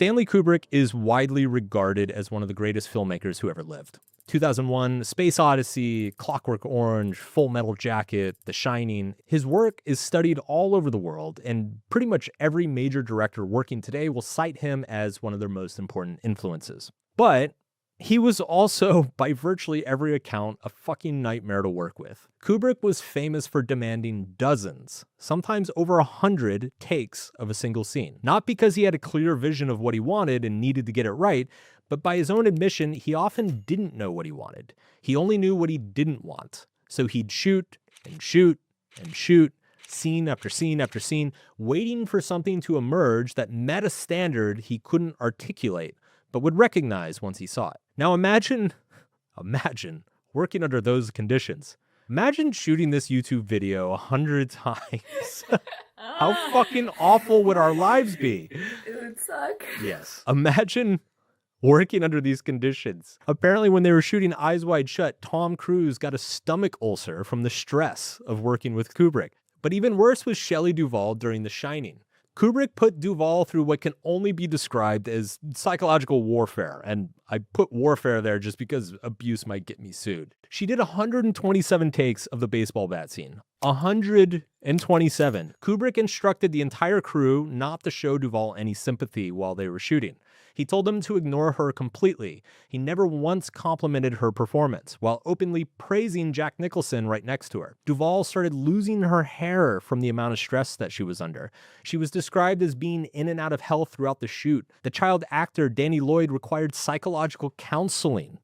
Stanley Kubrick is widely regarded as one of the greatest filmmakers who ever lived. 2001, Space Odyssey, Clockwork Orange, Full Metal Jacket, The Shining. His work is studied all over the world, and pretty much every major director working today will cite him as one of their most important influences. But he was also, by virtually every account, a fucking nightmare to work with. Kubrick was famous for demanding dozens, sometimes over 100 takes of a single scene. Not because he had a clear vision of what he wanted and needed to get it right, but by his own admission, he often didn't know what he wanted. He only knew what he didn't want. So he'd shoot and shoot and shoot, scene after scene after scene, waiting for something to emerge that met a standard he couldn't articulate, but would recognize once he saw it. Now imagine working under those conditions. Imagine shooting this YouTube video 100 times. How fucking awful would our lives be? It would suck. Yes. Imagine working under these conditions. Apparently when they were shooting Eyes Wide Shut, Tom Cruise got a stomach ulcer from the stress of working with Kubrick. But even worse was Shelley Duvall during The Shining. Kubrick put Duvall through what can only be described as psychological warfare, and I put warfare there just because abuse might get me sued. She did 127 takes of the baseball bat scene. 127. Kubrick instructed the entire crew not to show Duvall any sympathy while they were shooting. He told them to ignore her completely. He never once complimented her performance, while openly praising Jack Nicholson right next to her. Duvall started losing her hair from the amount of stress that she was under. She was described as being in and out of health throughout the shoot. The child actor, Danny Lloyd, required psychological counseling.